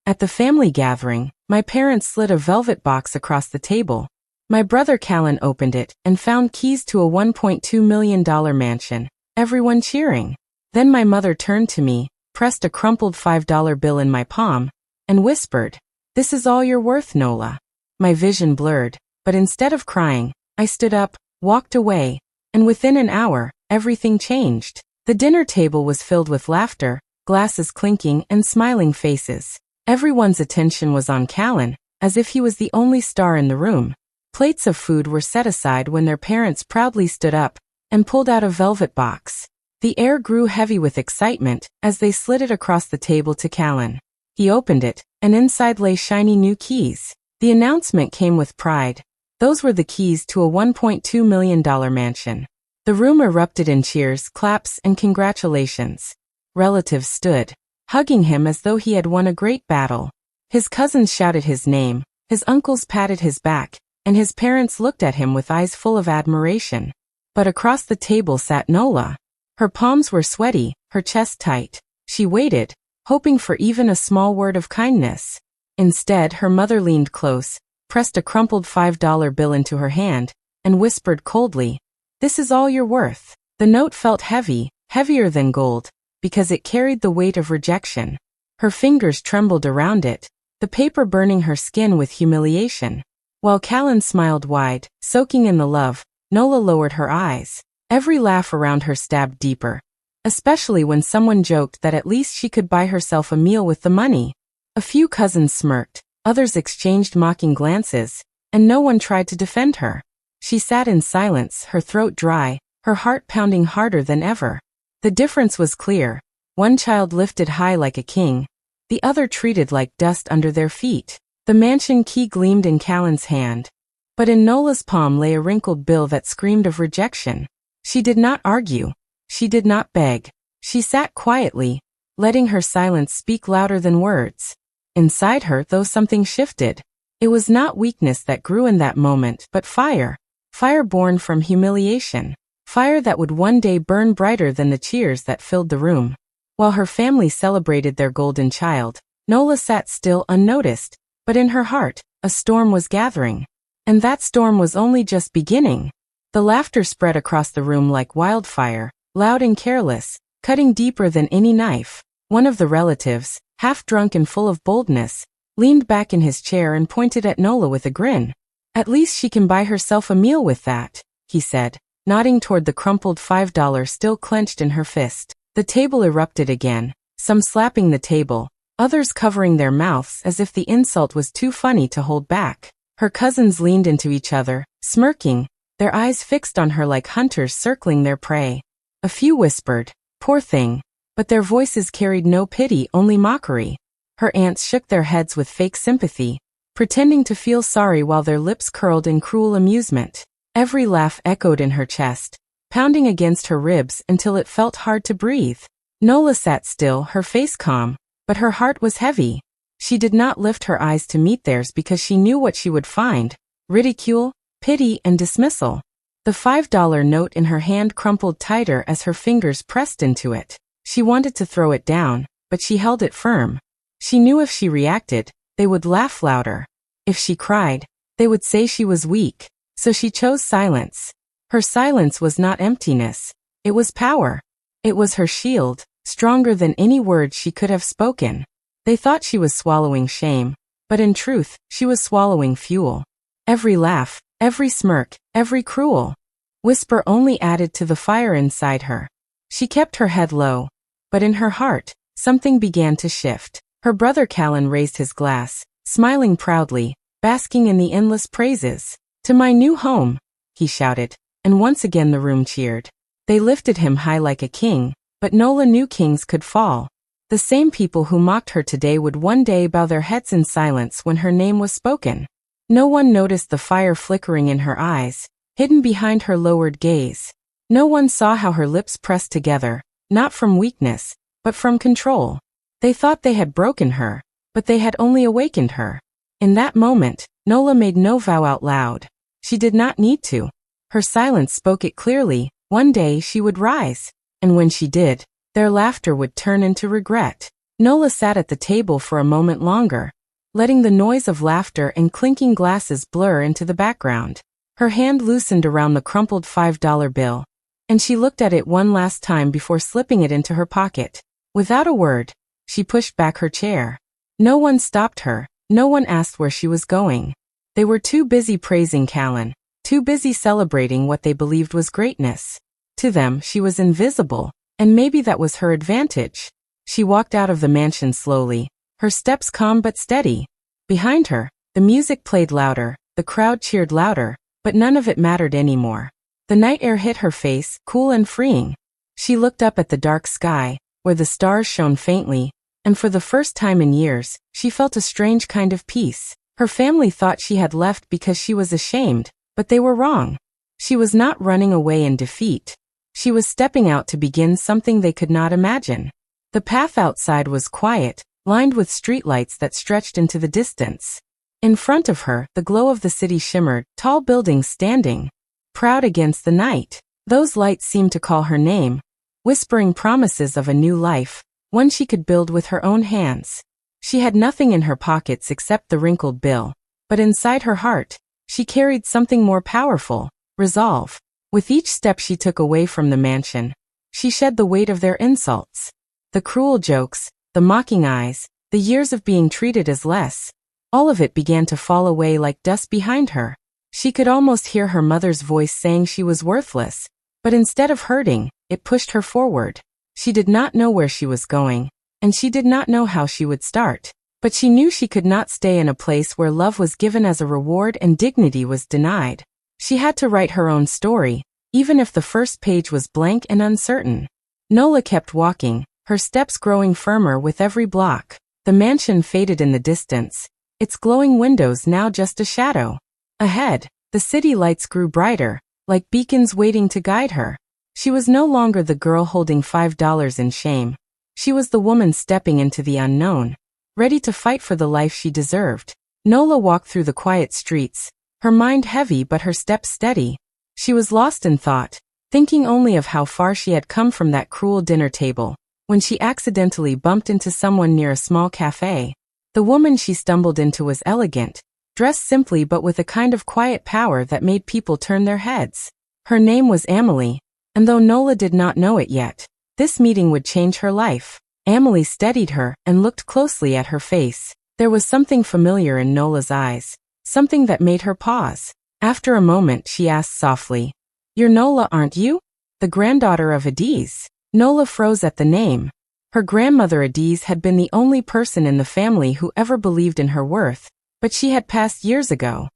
At the family gathering, my parents slid a velvet box across the table. My brother Callan opened it and found keys to a $1.2 million mansion, everyone cheering. Then my mother turned to me, pressed a crumpled $5 bill in my palm, and whispered, "This is all you're worth, Nola." My vision blurred, but instead of crying, I stood up, walked away, and within an hour, everything changed. The dinner table was filled with laughter, glasses clinking, and smiling faces. Everyone's attention was on Callan, as if he was the only star in the room. Plates of food were set aside when their parents proudly stood up and pulled out a velvet box. The air grew heavy with excitement as they slid it across the table to Callan. He opened it, and inside lay shiny new keys. The announcement came with pride. Those were the keys to a $1.2 million mansion. The room erupted in cheers, claps, and congratulations. Relatives stood, hugging him as though he had won a great battle. His cousins shouted his name, his uncles patted his back, and his parents looked at him with eyes full of admiration. But across the table sat Nola. Her palms were sweaty, her chest tight. She waited, hoping for even a small word of kindness. Instead, her mother leaned close, pressed a crumpled $5 bill into her hand, and whispered coldly, "This is all you're worth." The note felt heavy, heavier than gold, because it carried the weight of rejection. Her fingers trembled around it, the paper burning her skin with humiliation. While Callan smiled wide, soaking in the love, Nola lowered her eyes. Every laugh around her stabbed deeper, especially when someone joked that at least she could buy herself a meal with the money. A few cousins smirked, others exchanged mocking glances, and no one tried to defend her. She sat in silence, her throat dry, her heart pounding harder than ever. The difference was clear. One child lifted high like a king, the other treated like dust under their feet. The mansion key gleamed in Callan's hand, but in Nola's palm lay a wrinkled bill that screamed of rejection. She did not argue. She did not beg. She sat quietly, letting her silence speak louder than words. Inside her, though, something shifted. It was not weakness that grew in that moment, but fire. Fire born from humiliation. Fire that would one day burn brighter than the cheers that filled the room. While her family celebrated their golden child, Nola sat still, unnoticed, but in her heart, a storm was gathering. And that storm was only just beginning. The laughter spread across the room like wildfire, loud and careless, cutting deeper than any knife. One of the relatives, half drunk and full of boldness, leaned back in his chair and pointed at Nola with a grin. "At least she can buy herself a meal with that," he said, nodding toward the crumpled $5 still clenched in her fist. The table erupted again, some slapping the table, others covering their mouths as if the insult was too funny to hold back. Her cousins leaned into each other, smirking, their eyes fixed on her like hunters circling their prey. A few whispered, "Poor thing," but their voices carried no pity, only mockery. Her aunts shook their heads with fake sympathy, pretending to feel sorry while their lips curled in cruel amusement. Every laugh echoed in her chest, pounding against her ribs until it felt hard to breathe. Nola sat still, her face calm, but her heart was heavy. She did not lift her eyes to meet theirs because she knew what she would find: ridicule, pity, and dismissal. The $5 note in her hand crumpled tighter as her fingers pressed into it. She wanted to throw it down, but she held it firm. She knew if she reacted, they would laugh louder. If she cried, they would say she was weak. So she chose silence. Her silence was not emptiness. It was power. It was her shield, stronger than any words she could have spoken. They thought she was swallowing shame, but in truth, she was swallowing fuel. Every laugh, every smirk, every cruel whisper only added to the fire inside her. She kept her head low, but in her heart, something began to shift. Her brother Callan raised his glass, smiling proudly, basking in the endless praises. "To my new home," he shouted, and once again the room cheered. They lifted him high like a king, but Nola knew kings could fall. The same people who mocked her today would one day bow their heads in silence when her name was spoken. No one noticed the fire flickering in her eyes, hidden behind her lowered gaze. No one saw how her lips pressed together, not from weakness, but from control. They thought they had broken her, but they had only awakened her. In that moment, Nola made no vow out loud. She did not need to. Her silence spoke it clearly. One day she would rise, and when she did, their laughter would turn into regret. Nola sat at the table for a moment longer, letting the noise of laughter and clinking glasses blur into the background. Her hand loosened around the crumpled $5 bill, and she looked at it one last time before slipping it into her pocket. Without a word, she pushed back her chair. No one stopped her, no one asked where she was going. They were too busy praising Callan, too busy celebrating what they believed was greatness. To them, she was invisible, and maybe that was her advantage. She walked out of the mansion slowly, her steps calm but steady. Behind her, the music played louder, the crowd cheered louder, but none of it mattered anymore. The night air hit her face, cool and freeing. She looked up at the dark sky, where the stars shone faintly, and for the first time in years, she felt a strange kind of peace. Her family thought she had left because she was ashamed, but they were wrong. She was not running away in defeat. She was stepping out to begin something they could not imagine. The path outside was quiet, lined with streetlights that stretched into the distance. In front of her, the glow of the city shimmered, tall buildings standing, proud against the night. Those lights seemed to call her name, whispering promises of a new life, one she could build with her own hands. She had nothing in her pockets except the wrinkled bill, but inside her heart, she carried something more powerful, resolve. With each step she took away from the mansion, she shed the weight of their insults. The cruel jokes, the mocking eyes, the years of being treated as less. All of it began to fall away like dust behind her. She could almost hear her mother's voice saying she was worthless, but instead of hurting, it pushed her forward. She did not know where she was going, and she did not know how she would start. But she knew she could not stay in a place where love was given as a reward and dignity was denied. She had to write her own story, even if the first page was blank and uncertain. Nola kept walking, her steps growing firmer with every block. The mansion faded in the distance, its glowing windows now just a shadow. Ahead, the city lights grew brighter, like beacons waiting to guide her. She was no longer the girl holding $5 in shame. She was the woman stepping into the unknown, ready to fight for the life she deserved. Nola walked through the quiet streets, her mind heavy but her steps steady. She was lost in thought, thinking only of how far she had come from that cruel dinner table, when she accidentally bumped into someone near a small cafe. The woman she stumbled into was elegant, dressed simply but with a kind of quiet power that made people turn their heads. Her name was Amelie, and though Nola did not know it yet, this meeting would change her life. Amelie steadied her and looked closely at her face. There was something familiar in Nola's eyes, something that made her pause. After a moment she asked softly, "You're Nola, aren't you? The granddaughter of Adiz?" Nola froze at the name. Her grandmother Adiz had been the only person in the family who ever believed in her worth, but she had passed years ago.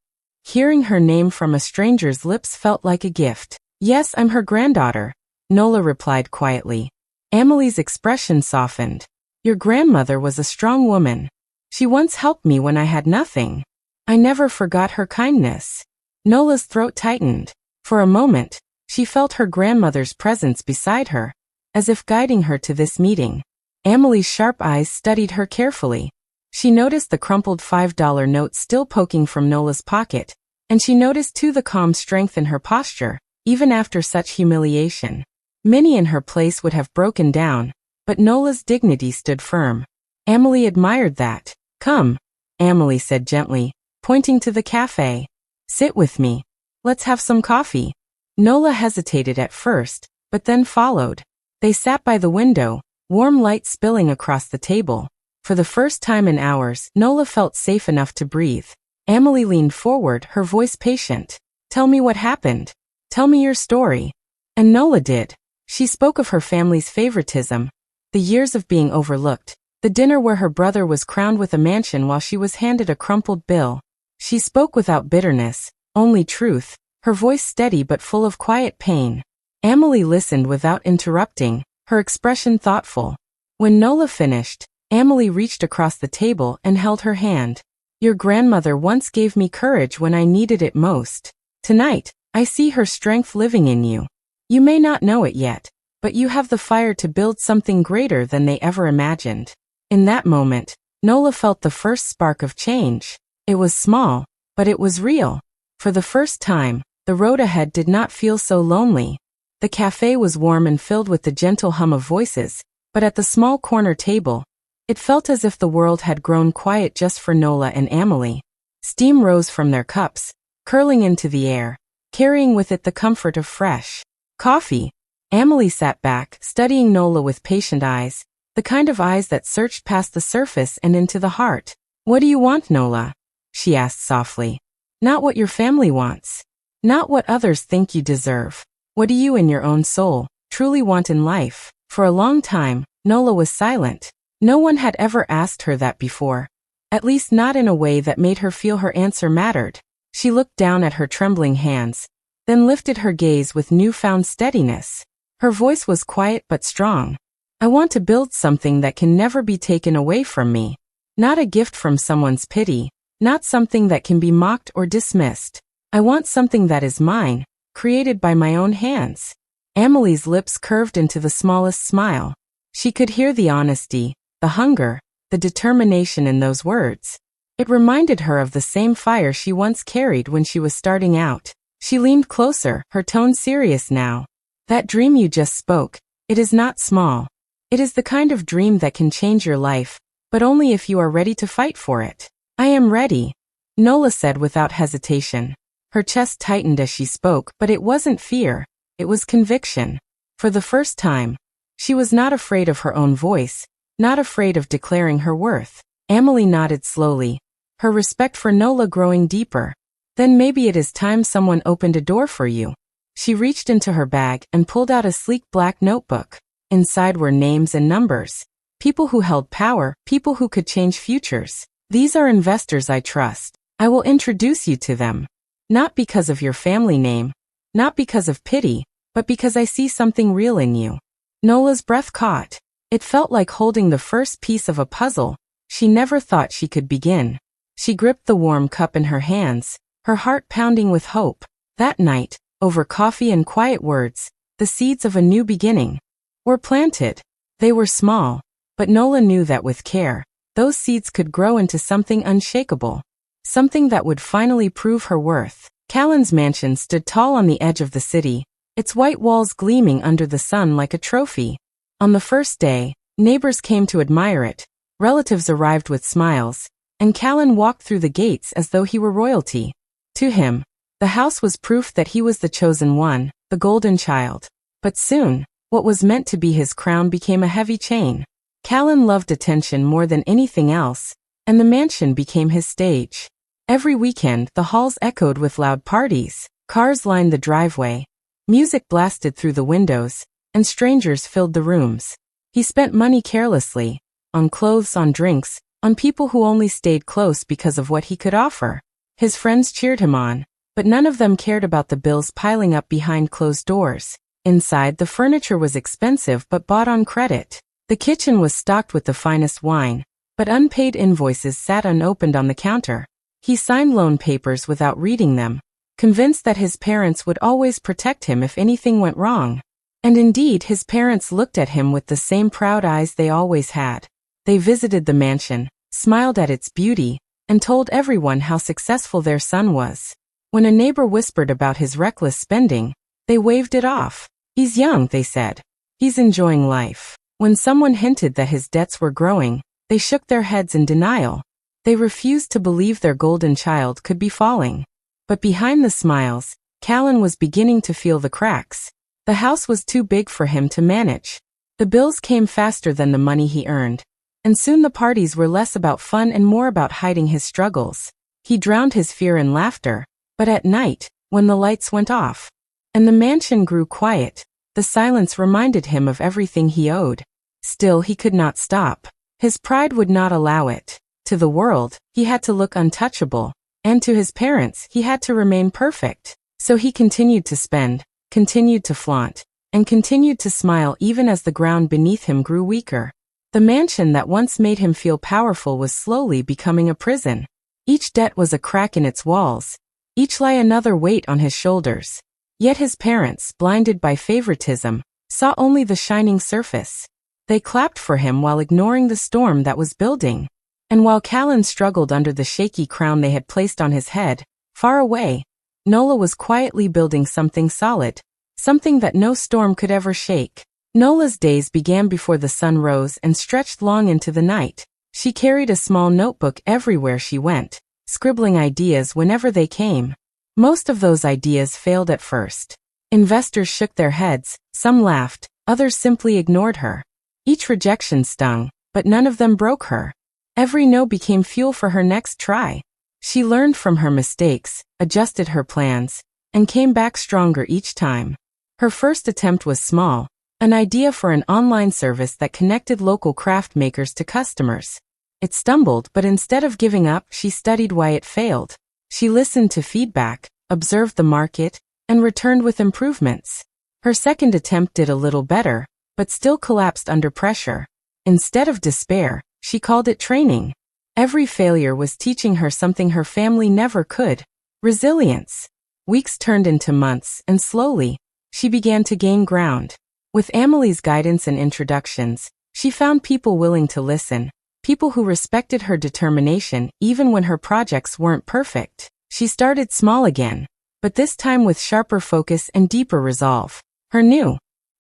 Hearing her name from a stranger's lips felt like a gift. "Yes, I'm her granddaughter," Nola replied quietly. Amelie's expression softened. "Your grandmother was a strong woman. She once helped me when I had nothing. I never forgot her kindness." Nola's throat tightened. For a moment, she felt her grandmother's presence beside her, as if guiding her to this meeting. Amelie's sharp eyes studied her carefully. She noticed the crumpled $5 note still poking from Nola's pocket, and she noticed too the calm strength in her posture, even after such humiliation. Many in her place would have broken down, but Nola's dignity stood firm. Amelie admired that. "Come," Amelie said gently, pointing to the cafe. "Sit with me. Let's have some coffee." Nola hesitated at first, but then followed. They sat by the window, warm light spilling across the table. For the first time in hours, Nola felt safe enough to breathe. Amelie leaned forward, her voice patient. "Tell me what happened. Tell me your story." And Nola did. She spoke of her family's favoritism, the years of being overlooked, the dinner where her brother was crowned with a mansion while she was handed a crumpled bill. She spoke without bitterness, only truth, her voice steady but full of quiet pain. Amelie listened without interrupting, her expression thoughtful. When Nola finished, Amelie reached across the table and held her hand. "Your grandmother once gave me courage when I needed it most. Tonight, I see her strength living in you. You may not know it yet, but you have the fire to build something greater than they ever imagined." In that moment, Nola felt the first spark of change. It was small, but it was real. For the first time, the road ahead did not feel so lonely. The cafe was warm and filled with the gentle hum of voices, but at the small corner table, It felt as if the world had grown quiet just for Nola and Amelie. Steam rose from their cups, curling into the air, carrying with it the comfort of fresh coffee. Amelie sat back, studying Nola with patient eyes, the kind of eyes that searched past the surface and into the heart. "What do you want, Nola?" she asked softly. "Not what your family wants. Not what others think you deserve. What do you in your own soul truly want in life?" For a long time, Nola was silent. No one had ever asked her that before. At least not in a way that made her feel her answer mattered. She looked down at her trembling hands, then lifted her gaze with newfound steadiness. Her voice was quiet but strong. "I want to build something that can never be taken away from me. Not a gift from someone's pity, not something that can be mocked or dismissed. I want something that is mine, created by my own hands." Amelie's lips curved into the smallest smile. She could hear the honesty, the hunger, the determination in those words. It reminded her of the same fire she once carried when she was starting out. She leaned closer, her tone serious now. "That dream you just spoke, it is not small. It is the kind of dream that can change your life, but only if you are ready to fight for it." "I am ready," Nola said without hesitation. Her chest tightened as she spoke, but it wasn't fear, it was conviction. For the first time, she was not afraid of her own voice, not afraid of declaring her worth. Amelie nodded slowly, her respect for Nola growing deeper. "Then maybe it is time someone opened a door for you." She reached into her bag and pulled out a sleek black notebook. Inside were names and numbers. People who held power, people who could change futures. "These are investors I trust. I will introduce you to them. Not because of your family name, not because of pity, but because I see something real in you." Nola's breath caught. It felt like holding the first piece of a puzzle she never thought she could begin. She gripped the warm cup in her hands, her heart pounding with hope. That night, over coffee and quiet words, the seeds of a new beginning were planted. They were small, but Nola knew that with care, those seeds could grow into something unshakable. Something that would finally prove her worth. Callan's mansion stood tall on the edge of the city, its white walls gleaming under the sun like a trophy. On the first day, neighbors came to admire it, relatives arrived with smiles, and Callan walked through the gates as though he were royalty. To him, the house was proof that he was the chosen one, the golden child. But soon, what was meant to be his crown became a heavy chain. Callan loved attention more than anything else, and the mansion became his stage. Every weekend, the halls echoed with loud parties, cars lined the driveway, music blasted through the windows, and strangers filled the rooms. He spent money carelessly, on clothes, on drinks, on people who only stayed close because of what he could offer. His friends cheered him on, but none of them cared about the bills piling up behind closed doors. Inside, the furniture was expensive but bought on credit. The kitchen was stocked with the finest wine, but unpaid invoices sat unopened on the counter. He signed loan papers without reading them, convinced that his parents would always protect him if anything went wrong. And indeed, his parents looked at him with the same proud eyes they always had. They visited the mansion, smiled at its beauty, and told everyone how successful their son was. When a neighbor whispered about his reckless spending, they waved it off. "He's young," they said. "He's enjoying life." When someone hinted that his debts were growing, they shook their heads in denial. They refused to believe their golden child could be falling. But behind the smiles, Callan was beginning to feel the cracks. The house was too big for him to manage. The bills came faster than the money he earned, and soon the parties were less about fun and more about hiding his struggles. He drowned his fear in laughter, but at night, when the lights went off, and the mansion grew quiet, the silence reminded him of everything he owed. Still, he could not stop. His pride would not allow it. To the world, he had to look untouchable, and to his parents, he had to remain perfect. So he continued to spend, continued to flaunt, and continued to smile even as the ground beneath him grew weaker. The mansion that once made him feel powerful was slowly becoming a prison. Each debt was a crack in its walls, each lie another weight on his shoulders. Yet his parents, blinded by favoritism, saw only the shining surface. They clapped for him while ignoring the storm that was building. And while Callan struggled under the shaky crown they had placed on his head, far away, Nola was quietly building something solid, something that no storm could ever shake. Nola's days began before the sun rose and stretched long into the night. She carried a small notebook everywhere she went, scribbling ideas whenever they came. Most of those ideas failed at first. Investors shook their heads, some laughed, others simply ignored her. Each rejection stung, but none of them broke her. Every no became fuel for her next try. She learned from her mistakes, adjusted her plans, and came back stronger each time. Her first attempt was small, an idea for an online service that connected local craft makers to customers. It stumbled, but instead of giving up, she studied why it failed. She listened to feedback, observed the market, and returned with improvements. Her second attempt did a little better, but still collapsed under pressure. Instead of despair, she called it training. Every failure was teaching her something her family never could: resilience. Weeks turned into months, and slowly, she began to gain ground. With Amelie's guidance and introductions, she found people willing to listen, people who respected her determination even when her projects weren't perfect. She started small again, but this time with sharper focus and deeper resolve. Her new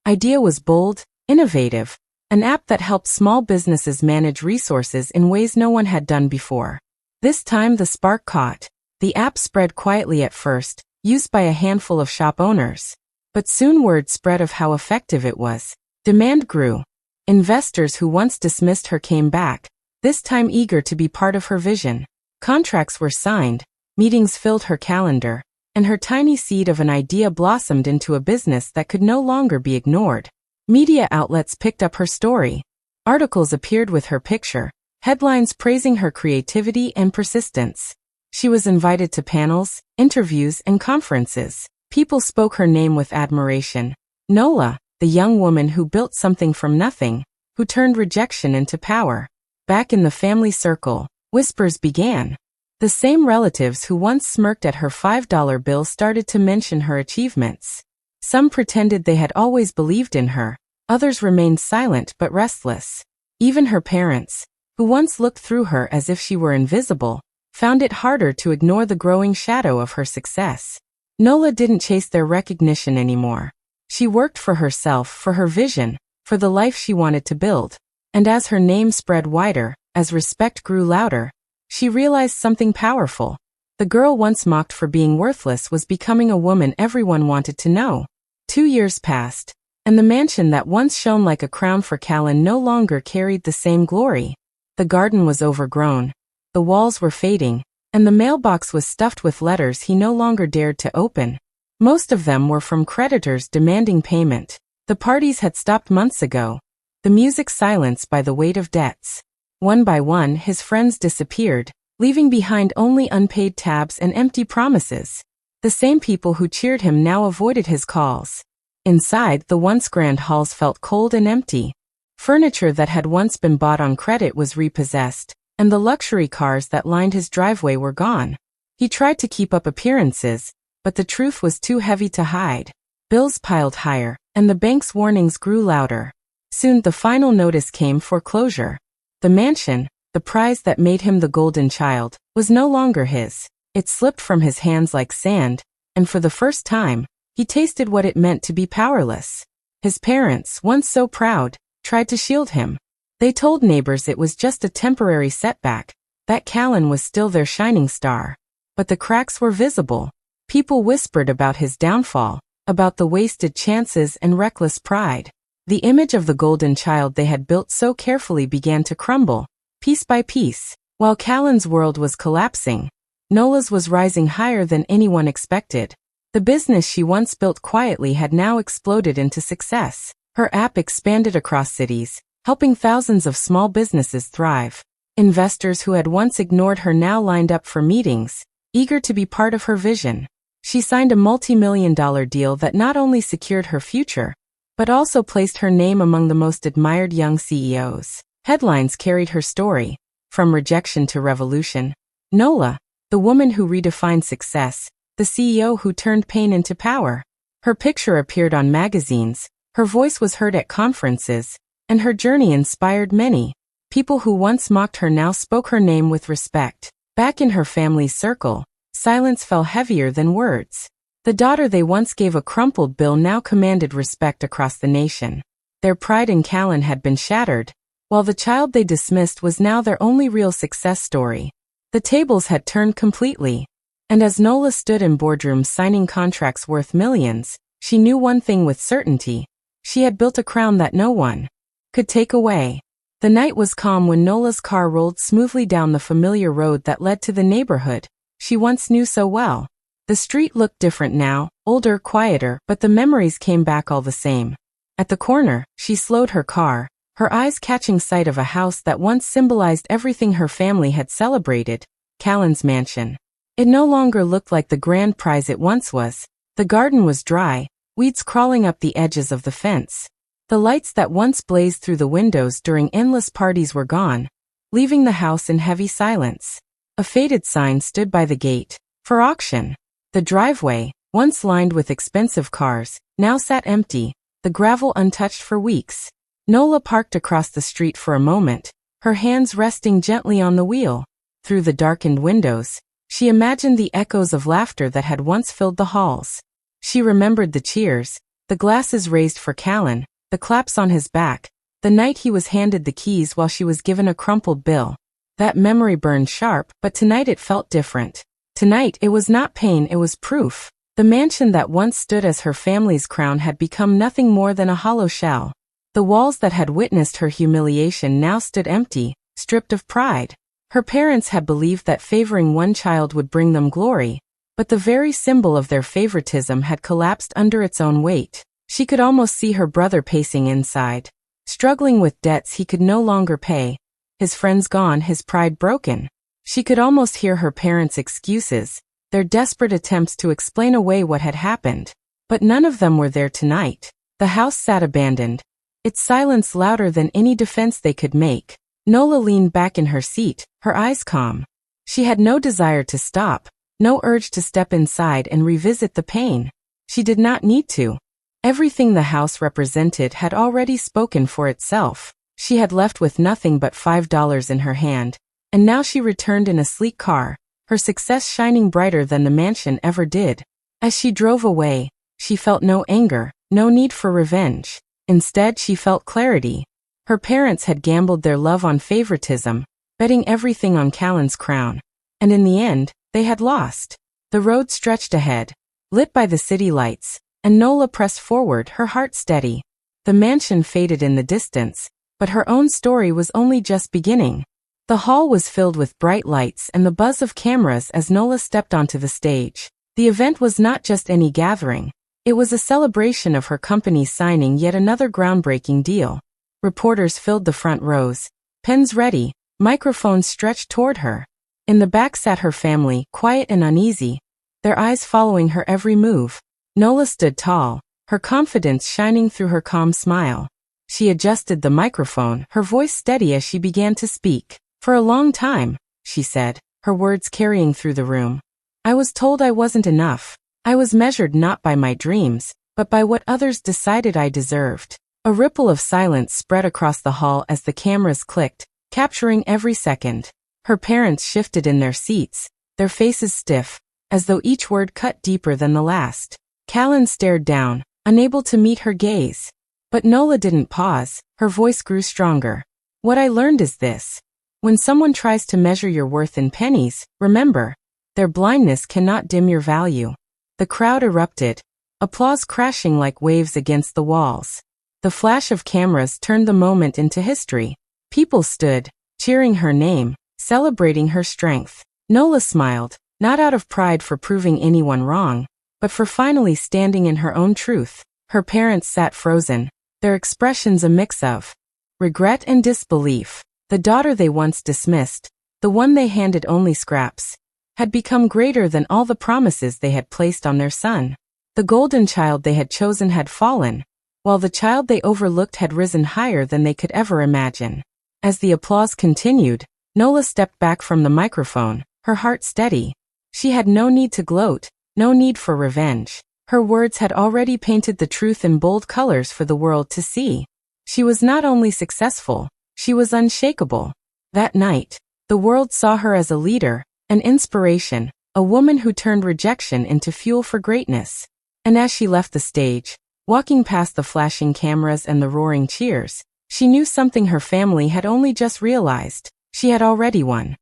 idea was bold, innovative, an app that helped small businesses manage resources in ways no one had done before. This time the spark caught. The app spread quietly at first, used by a handful of shop owners. But soon word spread of how effective it was. Demand grew. Investors who once dismissed her came back, this time eager to be part of her vision. Contracts were signed, meetings filled her calendar, and her tiny seed of an idea blossomed into a business that could no longer be ignored. Media outlets picked up her story. Articles appeared with her picture, headlines praising her creativity and persistence. She was invited to panels, interviews, and conferences. People spoke her name with admiration. Nola, the young woman who built something from nothing, who turned rejection into power. Back in the family circle, whispers began. The same relatives who once smirked at her $5 bill started to mention her achievements. Some pretended they had always believed in her. Others remained silent but restless. Even her parents, who once looked through her as if she were invisible, found it harder to ignore the growing shadow of her success. Nola didn't chase their recognition anymore. She worked for herself, for her vision, for the life she wanted to build. And as her name spread wider, as respect grew louder, she realized something powerful. The girl once mocked for being worthless was becoming a woman everyone wanted to know. 2 years passed, and the mansion that once shone like a crown for Callan no longer carried the same glory. The garden was overgrown, the walls were fading, and the mailbox was stuffed with letters he no longer dared to open. Most of them were from creditors demanding payment. The parties had stopped months ago, the music silenced by the weight of debts. One by one his friends disappeared, leaving behind only unpaid tabs and empty promises. The same people who cheered him now avoided his calls. Inside, the once grand halls felt cold and empty. Furniture that had once been bought on credit was repossessed, and the luxury cars that lined his driveway were gone. He tried to keep up appearances, but the truth was too heavy to hide. Bills piled higher, and the bank's warnings grew louder. Soon the final notice came: foreclosure. The mansion, the prize that made him the golden child, was no longer his. It slipped from his hands like sand, and for the first time, he tasted what it meant to be powerless. His parents, once so proud, tried to shield him. They told neighbors it was just a temporary setback, that Callan was still their shining star. But the cracks were visible. People whispered about his downfall, about the wasted chances and reckless pride. The image of the golden child they had built so carefully began to crumble, piece by piece. While Callan's world was collapsing, Nola's was rising higher than anyone expected. The business she once built quietly had now exploded into success. Her app expanded across cities, helping thousands of small businesses thrive. Investors who had once ignored her now lined up for meetings, eager to be part of her vision. She signed a multi-million-dollar deal that not only secured her future, but also placed her name among the most admired young CEOs. Headlines carried her story, from rejection to revolution. Nola, the woman who redefined success, the CEO who turned pain into power. Her picture appeared on magazines, her voice was heard at conferences, and her journey inspired many. People who once mocked her now spoke her name with respect. Back in her family's circle, silence fell heavier than words. The daughter they once gave a crumpled bill now commanded respect across the nation. Their pride in Callan had been shattered, while the child they dismissed was now their only real success story. The tables had turned completely. And as Nola stood in boardrooms signing contracts worth millions, she knew one thing with certainty. She had built a crown that no one could take away. The night was calm when Nola's car rolled smoothly down the familiar road that led to the neighborhood she once knew so well. The street looked different now, older, quieter, but the memories came back all the same. At the corner, she slowed her car, her eyes catching sight of a house that once symbolized everything her family had celebrated, Callan's mansion. It no longer looked like the grand prize it once was. The garden was dry, weeds crawling up the edges of the fence. The lights that once blazed through the windows during endless parties were gone, leaving the house in heavy silence. A faded sign stood by the gate, for auction. The driveway, once lined with expensive cars, now sat empty, the gravel untouched for weeks. Nola parked across the street for a moment, her hands resting gently on the wheel. Through the darkened windows, she imagined the echoes of laughter that had once filled the halls. She remembered the cheers, the glasses raised for Callan, the claps on his back, the night he was handed the keys while she was given a crumpled bill. That memory burned sharp, but tonight it felt different. Tonight it was not pain, it was proof. The mansion that once stood as her family's crown had become nothing more than a hollow shell. The walls that had witnessed her humiliation now stood empty, stripped of pride. Her parents had believed that favoring one child would bring them glory, but the very symbol of their favoritism had collapsed under its own weight. She could almost see her brother pacing inside, struggling with debts he could no longer pay. His friends gone, his pride broken. She could almost hear her parents' excuses, their desperate attempts to explain away what had happened. But none of them were there tonight. The house sat abandoned, its silence louder than any defense they could make. Nola leaned back in her seat, her eyes calm. She had no desire to stop, no urge to step inside and revisit the pain. She did not need to. Everything the house represented had already spoken for itself. She had left with nothing but $5 in her hand, and now she returned in a sleek car, her success shining brighter than the mansion ever did. As she drove away, she felt no anger, no need for revenge. Instead, she felt clarity. Her parents had gambled their love on favoritism, betting everything on Callan's crown. And in the end, they had lost. The road stretched ahead, lit by the city lights, and Nola pressed forward, her heart steady. The mansion faded in the distance, but her own story was only just beginning. The hall was filled with bright lights and the buzz of cameras as Nola stepped onto the stage. The event was not just any gathering. It was a celebration of her company signing yet another groundbreaking deal. Reporters filled the front rows, pens ready, microphones stretched toward her. In the back sat her family, quiet and uneasy, their eyes following her every move. Nola stood tall, her confidence shining through her calm smile. She adjusted the microphone, her voice steady as she began to speak. "For a long time," she said, her words carrying through the room, "I was told I wasn't enough. I was measured not by my dreams, but by what others decided I deserved." A ripple of silence spread across the hall as the cameras clicked, capturing every second. Her parents shifted in their seats, their faces stiff, as though each word cut deeper than the last. Callan stared down, unable to meet her gaze. But Nola didn't pause, her voice grew stronger. "What I learned is this. When someone tries to measure your worth in pennies, remember, their blindness cannot dim your value." The crowd erupted, applause crashing like waves against the walls. The flash of cameras turned the moment into history. People stood, cheering her name, celebrating her strength. Nola smiled, not out of pride for proving anyone wrong, but for finally standing in her own truth. Her parents sat frozen, their expressions a mix of regret and disbelief. The daughter they once dismissed, the one they handed only scraps, had become greater than all the promises they had placed on their son. The golden child they had chosen had fallen, while the child they overlooked had risen higher than they could ever imagine. As the applause continued, Nola stepped back from the microphone, her heart steady. She had no need to gloat, no need for revenge. Her words had already painted the truth in bold colors for the world to see. She was not only successful, she was unshakable. That night, the world saw her as a leader, an inspiration, a woman who turned rejection into fuel for greatness. And as she left the stage, Walking past the flashing cameras and the roaring cheers, she knew something her family had only just realized. She had already won.